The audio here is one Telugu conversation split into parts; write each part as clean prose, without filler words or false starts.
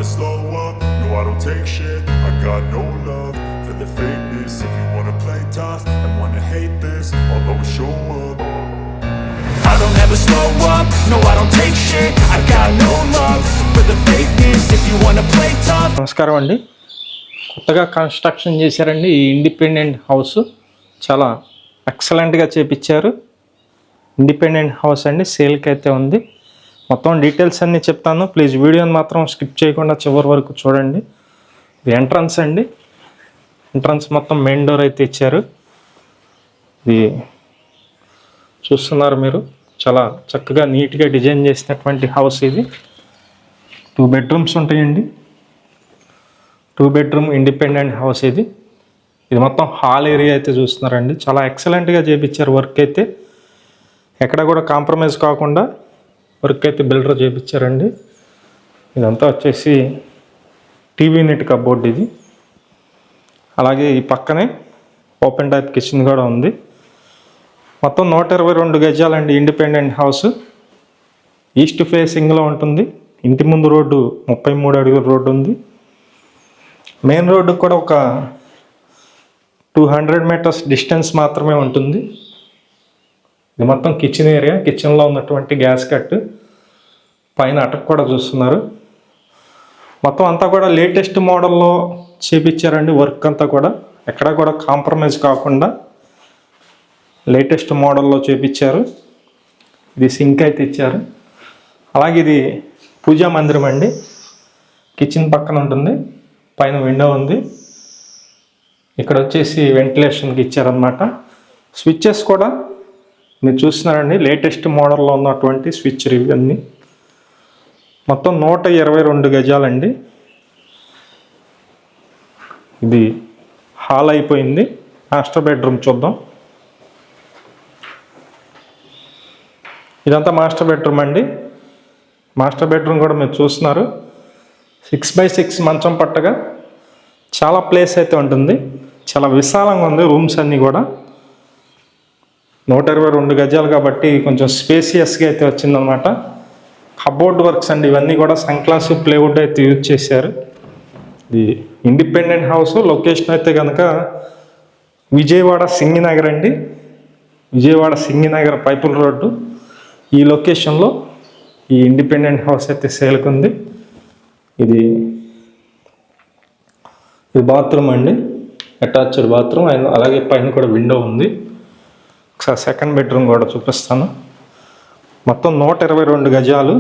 never slow up, no I don't take shit. I got no love for the fakeness. If you wanna play tough and wanna hate this, I'll always show up. I don't ever slow up, no I don't take shit. I got no love for the fakeness. If you wanna play tough. నమస్కారం అండి. కొత్తగా కన్స్ట్రక్షన్ చేశారండి ఈ ఇండిపెండెంట్ హౌస్. చాలా ఎక్సలెంట్గా చేపించారు. ఇండిపెండెంట్ హౌస్ అండి, సేల్కి అయితే ఉంది. మొత్తం డీటెయిల్స్ అన్నీ చెప్తాను, ప్లీజ్ వీడియోని మాత్రం స్కిప్ చేయకుండా చివరి వరకు చూడండి. ఇది ఎంట్రన్స్ అండి. ఎంట్రన్స్ మొత్తం మెయిన్ డోర్ అయితే ఇచ్చారు. ఇది చూస్తున్నారు మీరు, చాలా చక్కగా నీట్గా డిజైన్ చేసినటువంటి హౌస్ ఇది. 2 బెడ్రూమ్స్ ఉంటాయండి. 2 బెడ్రూమ్ ఇండిపెండెంట్ హౌస్ ఇది. ఇది మొత్తం హాల్ ఏరియా అయితే చూస్తున్నారండి. చాలా ఎక్సలెంట్గా చేయించారు వర్క్ అయితే. ఎక్కడ కూడా కాంప్రమైజ్ కాకుండా వర్క్ అయితే బిల్డర్ చేయించారండి. ఇదంతా వచ్చేసి టీవీ యూనిట్ కబోర్డ్ ఇది. అలాగే ఈ పక్కనే ఓపెన్ టైప్ కిచెన్ కూడా ఉంది. మొత్తం 122 గజాలండి ఇండిపెండెంట్ హౌస్. ఈస్ట్ ఫేసింగ్లో ఉంటుంది. ఇంటి ముందు రోడ్డు 33 అడుగుల రోడ్డు ఉంది. మెయిన్ రోడ్డు కూడా ఒక 200 మీటర్స్ డిస్టెన్స్ మాత్రమే ఉంటుంది. ఇది మొత్తం కిచెన్ ఏరియా. కిచెన్లో ఉన్నటువంటి గ్యాస్ కట్, పైన అటక్ కూడా చూస్తున్నారు. మొత్తం అంతా కూడా లేటెస్ట్ మోడల్లో చేపించారండి. వర్క్ అంతా కూడా ఎక్కడ కూడా కాంప్రమైజ్ కాకుండా లేటెస్ట్ మోడల్లో చేపించారు. ఇది సింక్ అయితే ఇచ్చారు. అలాగే ఇది పూజా మందిరం అండి. కిచెన్ పక్కన ఉంటుంది, పైన విండో ఉంది. ఇక్కడ వచ్చేసి వెంటిలేషన్కి ఇచ్చారనమాట. స్విచ్చెస్ కూడా మీరు చూస్తున్నారండి, లేటెస్ట్ మోడల్లో ఉన్నటువంటి స్విచ్ ఇవన్నీ. మొత్తం 122 గజాలండి. ఇది హాల్ అయిపోయింది. మాస్టర్ బెడ్రూమ్ చూద్దాం. ఇదంతా మాస్టర్ బెడ్రూమ్ అండి. మాస్టర్ బెడ్రూమ్ కూడా మీరు చూస్తున్నారు. 6x6 మంచం పట్టగా చాలా ప్లేస్ అయితే ఉంటుంది. చాలా విశాలంగా ఉంది రూమ్స్ అన్నీ కూడా. 122 గజాలు కాబట్టి కొంచెం స్పేసియస్గా అయితే వచ్చిందనమాట. కబోర్డ్ వర్క్స్ అండి ఇవన్నీ కూడా సన్ క్లాస్ ప్లేవుడ్ అయితే యూజ్ చేశారు. ఇది ఇండిపెండెంట్ హౌస్. లొకేషన్ అయితే కనుక విజయవాడ సింగినగర్ అండి. విజయవాడ సింగినగర్ పైపుల్ రోడ్డు. ఈ లొకేషన్లో ఈ ఇండిపెండెంట్ హౌస్ అయితే సేల్కి ఉంది. ఇది బాత్రూమ్ అండి, అటాచ్డ్ బాత్రూమ్. అలాగే పైన కూడా విండో ఉంది. ఒకసారి సెకండ్ బెడ్రూమ్ కూడా చూపిస్తాను. మొత్తం 122 గజాలు.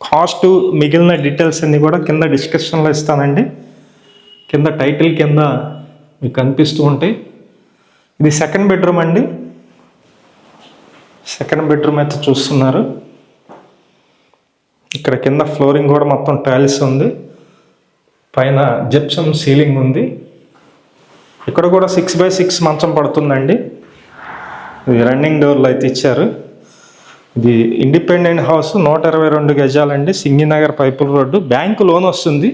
కాస్ట్ మిగిలిన డీటెయిల్స్ అన్నీ కూడా కింద డిస్క్రిప్షన్లో ఇస్తానండి. కింద టైటిల్ కింద మీకు కనిపిస్తూ ఉంటాయి. ఇది సెకండ్ బెడ్రూమ్ అండి. సెకండ్ బెడ్రూమ్ అయితే చూస్తున్నారు. ఇక్కడ కింద ఫ్లోరింగ్ కూడా మొత్తం టైల్స్ ఉంది. పైన జిప్సమ్ సీలింగ్ ఉంది. ఇక్కడ కూడా 6x6 మంచం పడుతుందండి. ఇది రన్నింగ్ డోర్లు అయితే ఇచ్చారు. ఇది ఇండిపెండెంట్ హౌస్. 122 గజాలండి, Singhnagar Pipula road. Bank loan వస్తుంది.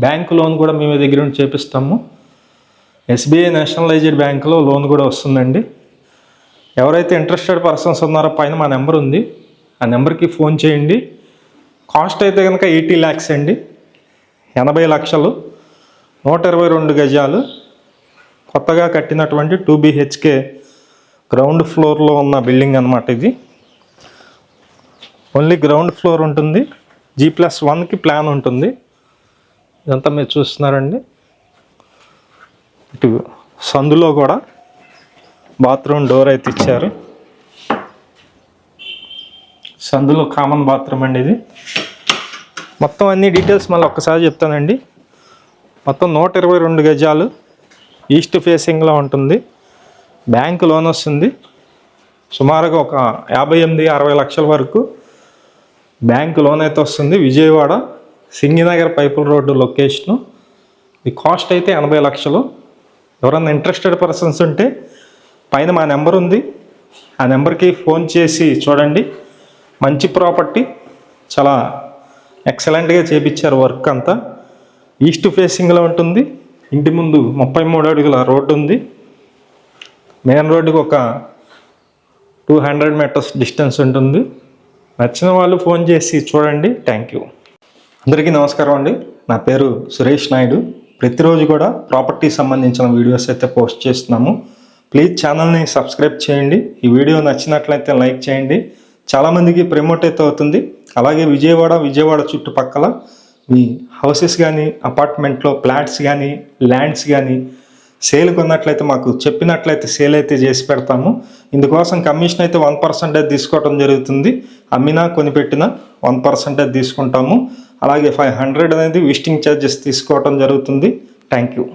బ్యాంకు లోన్ కూడా మేము దగ్గర నుండి చేపిస్తాము. SBI నేషనలైజ్డ్ బ్యాంకులో లోన్ కూడా వస్తుందండి. ఎవరైతే ఇంట్రెస్టెడ్ పర్సన్స్ ఉన్నారో పైన మా నెంబర్ ఉంది, ఆ నెంబర్కి ఫోన్ చేయండి. కాస్ట్ అయితే కనుక 80 lakhs అండి, 80 లక్షలు. 122 గజాలు, కొత్తగా కట్టినటువంటి 2 BHK గ్రౌండ్ ఫ్లోర్లో ఉన్న బిల్డింగ్ అనమాట ఇది. ఓన్లీ గ్రౌండ్ ఫ్లోర్ ఉంటుంది. G+1కి ప్లాన్ ఉంటుంది. ఇదంతా మీరు చూస్తున్నారండి. ఇటు సందులో కూడా బాత్రూమ్ డోర్ అయితే ఇచ్చారు. సందులో కామన్ బాత్రూమ్ అండి ఇది. మొత్తం అన్ని డీటెయిల్స్ మళ్ళీ ఒక్కసారి చెప్తానండి. మొత్తం 122 గజాలు, ఈస్ట్ ఫేసింగ్లో ఉంటుంది. బ్యాంకు లోన్ వస్తుంది. సుమారుగా ఒక 58-60 లక్షల వరకు బ్యాంకు లోన్ అయితే వస్తుంది. Vijayawada Singhnagar Pipula road location. ఈ కాస్ట్ అయితే 80 లక్షలు. ఎవరన్నా ఇంట్రెస్టెడ్ పర్సన్స్ ఉంటే పైన మా నెంబర్ ఉంది, ఆ నెంబర్కి ఫోన్ చేసి చూడండి. మంచి ప్రాపర్టీ, చాలా ఎక్సలెంట్గా చేపించారు వర్క్ అంతా. ఈస్ట్ ఫేసింగ్లో ఉంటుంది. ఇంటి ముందు 33 అడుగుల రోడ్డు ఉంది. మెయిన్ రోడ్డుకి ఒక 200 మీటర్స్ డిస్టెన్స్ ఉంటుంది. నచ్చిన వాళ్ళు ఫోన్ చేసి చూడండి. Thank you. అందరికీ నమస్కారం అండి. నా పేరు సురేష్ నాయుడు. ప్రతిరోజు కూడా ప్రాపర్టీ సంబంధించిన వీడియోస్ అయితే పోస్ట్ చేస్తున్నాము. ప్లీజ్ ఛానల్ని సబ్స్క్రైబ్ చేయండి. ఈ వీడియో నచ్చినట్లయితే లైక్ చేయండి. చాలామందికి ప్రమోట్ అయితే అవుతుంది. అలాగే విజయవాడ చుట్టుపక్కల మీ హౌసెస్ కానీ, అపార్ట్మెంట్లో ఫ్లాట్స్ కానీ, ల్యాండ్స్ కానీ సేల్ కొన్నట్లయితే మాకు చెప్పినట్లయితే సేల్ అయితే చేసి పెడతాము. ఇందుకోసం కమిషన్ అయితే 1% తీసుకోవడం జరుగుతుంది. అమ్మినా కొనిపెట్టినా 1% తీసుకుంటాము. అలాగే 500 అనేది విజిటింగ్ ఛార్జెస్ తీసుకోవడం జరుగుతుంది. Thank you.